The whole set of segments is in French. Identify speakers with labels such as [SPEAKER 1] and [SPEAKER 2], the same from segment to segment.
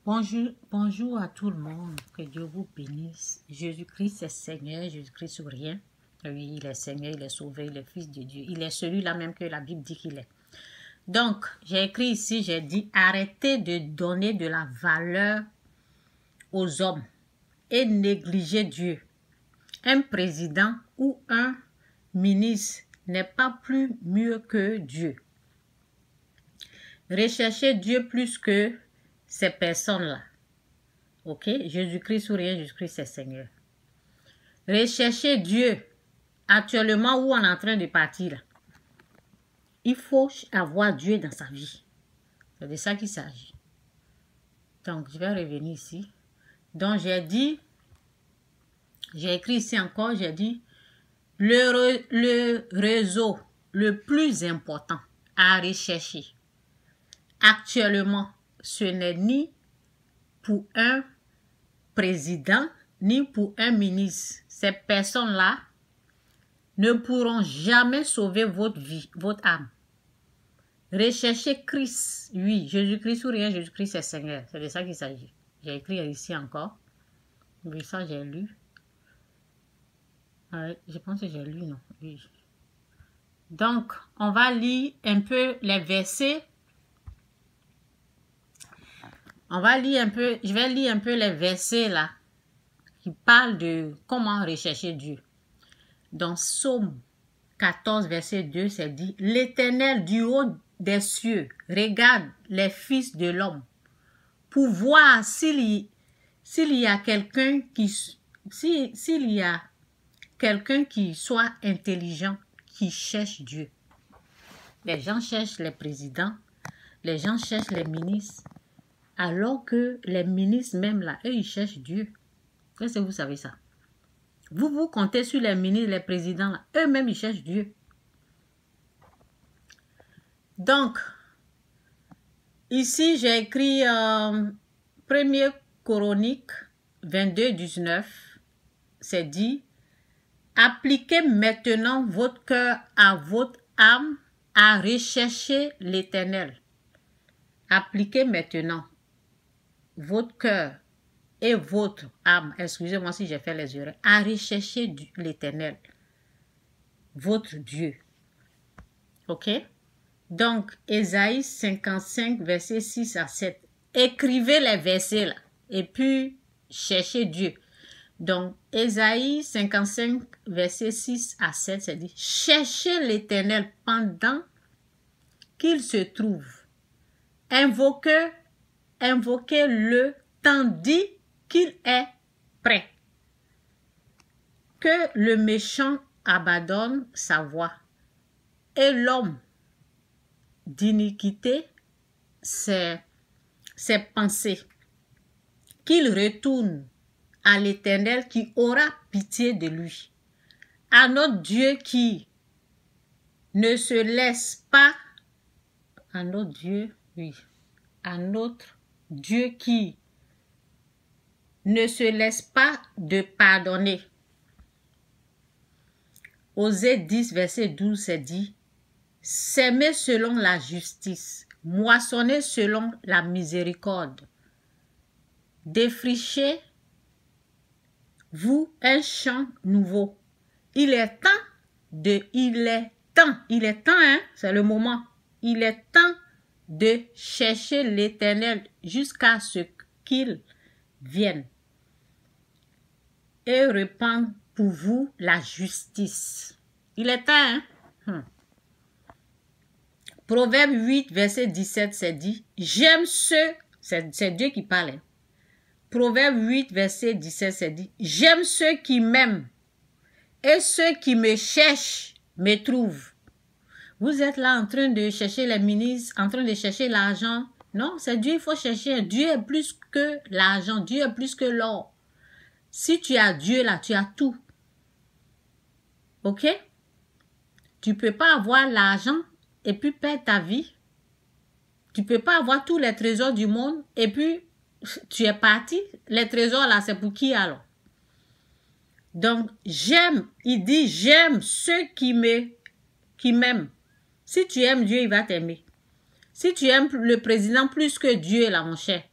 [SPEAKER 1] Bonjour, bonjour à tout le monde, que Dieu vous bénisse. Jésus-Christ est Seigneur, Jésus-Christ ou rien. Oui, il est Seigneur, il est Sauveur, il est Fils de Dieu. Il est celui-là même que la Bible dit qu'il est. Donc, j'ai écrit ici, j'ai dit, arrêtez de donner de la valeur aux hommes et négliger Dieu. Un président ou un ministre n'est pas plus mieux que Dieu. Recherchez Dieu plus que ces personnes-là. Ok? Jésus-Christ ou rien, Jésus-Christ est Seigneur. Recherchez Dieu actuellement où on est en train de partir. Là. Il faut avoir Dieu dans sa vie. C'est de ça qu'il s'agit. Donc, je vais revenir ici. Donc, j'ai écrit ici encore, j'ai dit, le réseau le plus important à rechercher actuellement, ce n'est ni pour un président, ni pour un ministre. Ces personnes-là ne pourront jamais sauver votre vie, votre âme. Recherchez Christ. Oui, Jésus-Christ ou rien, Jésus-Christ est Seigneur. C'est de ça qu'il s'agit. J'ai écrit ici encore. Oui, ça j'ai lu. Je pense que j'ai lu, non? Oui. Donc, on va lire un peu les versets. Je vais lire un peu les versets là, qui parlent de comment rechercher Dieu. Dans Psaume 14, verset 2, c'est dit, l'Éternel du haut des cieux regarde les fils de l'homme pour voir s'il y a quelqu'un qui soit intelligent, qui cherche Dieu. Les gens cherchent les présidents, les gens cherchent les ministres, alors que les ministres même là, eux, ils cherchent Dieu. Est-ce que vous savez ça? Vous comptez sur les ministres, les présidents là, eux-mêmes, ils cherchent Dieu. Donc, ici, j'ai écrit 1er Chronique 22, 19. C'est dit, appliquez maintenant votre cœur à votre âme à rechercher l'Éternel. Appliquez maintenant votre cœur et votre âme, excusez-moi si j'ai fait les erreurs, à rechercher l'Éternel, votre Dieu. Ok? Donc, Ésaïe 55, versets 6 à 7. Écrivez les versets là, et puis cherchez Dieu. Donc, Ésaïe 55, versets 6 à 7, c'est dit, cherchez l'Éternel pendant qu'il se trouve. Invoquez-le tandis qu'il est prêt. Que le méchant abandonne sa voie et l'homme d'iniquité ses pensées. Qu'il retourne à l'Éternel qui aura pitié de lui. À notre Dieu qui ne se laisse pas, à notre Dieu, oui, à notre Dieu qui ne se laisse pas de pardonner. Osée 10, verset 12, c'est dit, s'aimer selon la justice, moissonner selon la miséricorde, défrichez-vous un champ nouveau. Il est temps, hein, c'est le moment. Il est temps de chercher l'Éternel jusqu'à ce qu'il vienne et répand pour vous la justice. Il est temps, hein? Proverbe 8, verset 17, c'est dit, j'aime ceux, c'est Dieu qui parle. Hein? Proverbe 8, verset 17, c'est dit, j'aime ceux qui m'aiment et ceux qui me cherchent me trouvent. Vous êtes là en train de chercher les ministres, en train de chercher l'argent. Non, c'est Dieu, il faut chercher. Dieu est plus que l'argent, Dieu est plus que l'or. Si tu as Dieu là, tu as tout. Ok? Tu ne peux pas avoir l'argent et puis perdre ta vie. Tu ne peux pas avoir tous les trésors du monde et puis tu es parti. Les trésors là, c'est pour qui alors? Donc, il dit, j'aime ceux qui m'aiment. Si tu aimes Dieu, il va t'aimer. Si tu aimes le président plus que Dieu là, mon cher,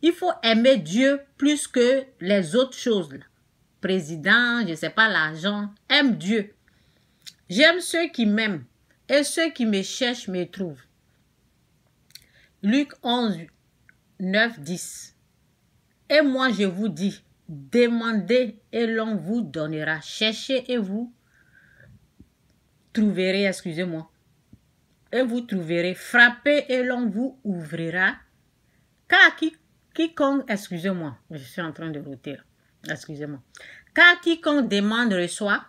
[SPEAKER 1] Il faut aimer Dieu plus que les autres choses. Là. Président, je ne sais pas, l'argent. Aime Dieu. J'aime ceux qui m'aiment et ceux qui me cherchent me trouvent. Luc 11, 9, 10. Et moi je vous dis, demandez et l'on vous donnera. Cherchez et vous trouverez, excusez-moi. Et vous trouverez. Frappez et l'on vous ouvrira. Car quiconque, excusez-moi, je suis en train de roter. Excusez-moi. Car quiconque demande reçoit.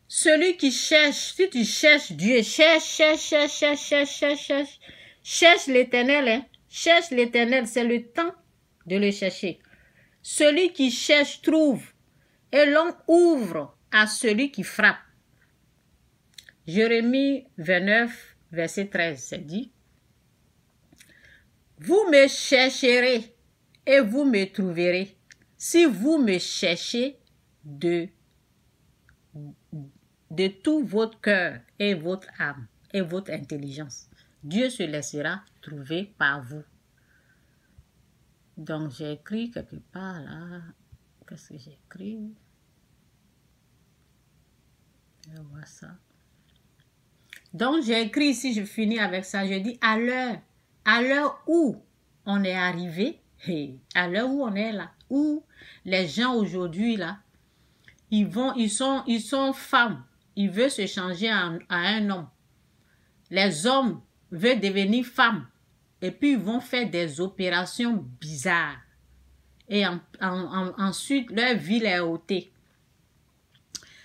[SPEAKER 1] Celui qui cherche, si tu cherches Dieu, cherche l'Éternel, hein. Cherche l'Éternel, c'est le temps de le chercher. Celui qui cherche trouve, et l'on ouvre à celui qui frappe. Jérémie 29, verset 13, c'est dit. Vous me chercherez et vous me trouverez, si vous me cherchez de tout votre cœur et votre âme et votre intelligence. Dieu se laissera trouver par vous. Donc, j'ai écrit quelque part là. Qu'est-ce que j'ai écrit? Je vois ça. Donc, j'ai écrit ici, je finis avec ça. Je dis à l'heure où on est arrivé, à l'heure où on est là, où les gens aujourd'hui là, ils sont femmes, ils veulent se changer à un homme. Les hommes veulent devenir femmes et puis ils vont faire des opérations bizarres. Et ensuite, leur vie est ôtée.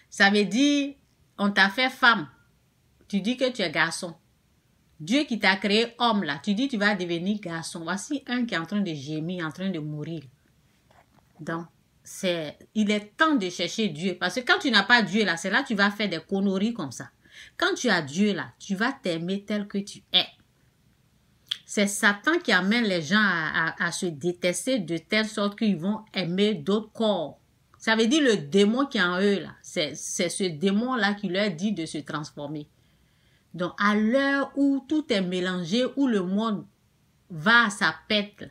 [SPEAKER 1] Ça veut dire, on t'a fait femme. Tu dis que tu es garçon. Dieu qui t'a créé homme là, tu dis tu vas devenir garçon. Voici un qui est en train de gémir, en train de mourir. Donc, il est temps de chercher Dieu. Parce que quand tu n'as pas Dieu là, c'est là que tu vas faire des conneries comme ça. Quand tu as Dieu là, tu vas t'aimer tel que tu es. C'est Satan qui amène les gens à se détester de telle sorte qu'ils vont aimer d'autres corps. Ça veut dire le démon qui est en eux là. C'est ce démon là qui leur dit de se transformer. Donc, à l'heure où tout est mélangé, où le monde va à sa pète,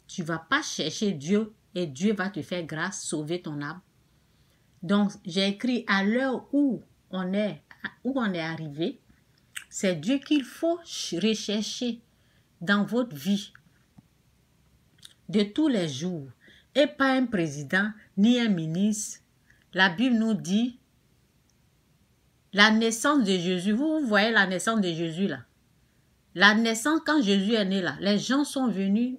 [SPEAKER 1] tu ne vas pas chercher Dieu et Dieu va te faire grâce, sauver ton âme. Donc, j'ai écrit à l'heure où on est arrivé, c'est Dieu qu'il faut rechercher dans votre vie de tous les jours et pas un président ni un ministre. La Bible nous dit la naissance de Jésus. Vous voyez la naissance de Jésus là. La naissance, quand Jésus est né là, les gens sont venus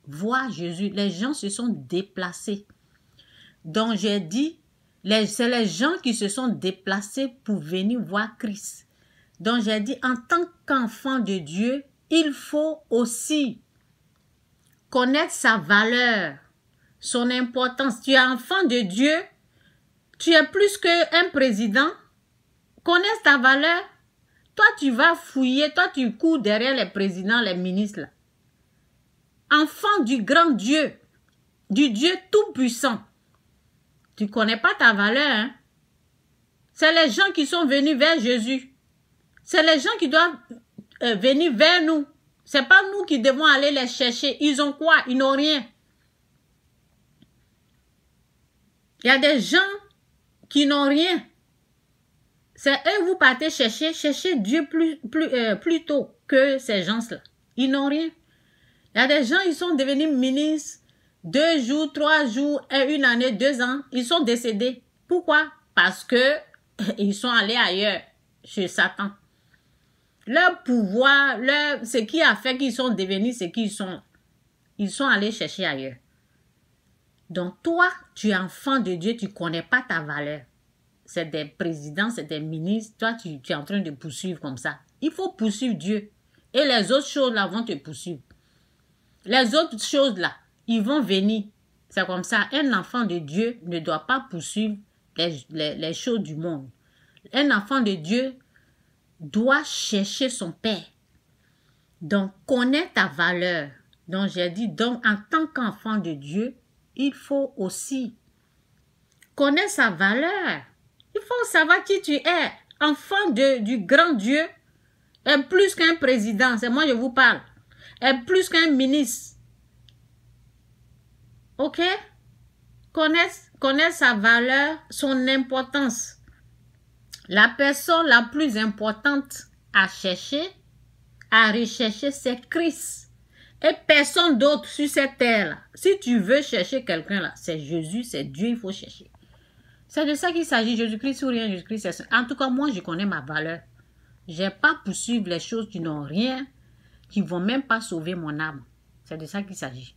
[SPEAKER 1] voir Jésus. Les gens se sont déplacés. Donc j'ai dit, c'est les gens qui se sont déplacés pour venir voir Christ. Donc j'ai dit, en tant qu'enfant de Dieu, il faut aussi connaître sa valeur, son importance. Tu es enfant de Dieu, tu es plus qu'un président. Connais ta valeur. Toi, tu vas fouiller, toi, tu cours derrière les présidents, les ministres. Là. Enfant du grand Dieu, du Dieu tout-puissant. Tu ne connais pas ta valeur. Hein? C'est les gens qui sont venus vers Jésus. C'est les gens qui doivent venir vers nous. Ce n'est pas nous qui devons aller les chercher. Ils ont quoi? Ils n'ont rien. Il y a des gens qui n'ont rien. C'est eux vous partez chercher Dieu plus tôt que ces gens-là. Ils n'ont rien. Il y a des gens, ils sont devenus ministres 2 jours, 3 jours, 1 année, 2 ans. Ils sont décédés. Pourquoi? Parce que ils sont allés ailleurs, chez Satan. Leur pouvoir, ce qui a fait qu'ils sont devenus ce qu'ils sont, ils sont allés chercher ailleurs. Donc toi, tu es enfant de Dieu, tu ne connais pas ta valeur. C'est des présidents, c'est des ministres. Toi, tu es en train de poursuivre comme ça. Il faut poursuivre Dieu. Et les autres choses là vont te poursuivre. Les autres choses là, ils vont venir. C'est comme ça. Un enfant de Dieu ne doit pas poursuivre les choses du monde. Un enfant de Dieu doit chercher son Père. Donc, connais ta valeur. Donc, j'ai dit, donc, en tant qu'enfant de Dieu, il faut aussi connaître sa valeur. Il faut savoir qui tu es. Enfant du grand Dieu est plus qu'un président. C'est moi je vous parle. Est plus qu'un ministre. Ok? Connaître sa valeur, son importance. La personne la plus importante à chercher, à rechercher, c'est Christ. Et personne d'autre sur cette terre-là. Si tu veux chercher quelqu'un là, c'est Jésus, c'est Dieu, il faut chercher. C'est de ça qu'il s'agit, Jésus-Christ ou rien, Jésus-Christ. En tout cas, moi, je connais ma valeur. Je n'ai pas poursuivre les choses qui n'ont rien, qui ne vont même pas sauver mon âme. C'est de ça qu'il s'agit.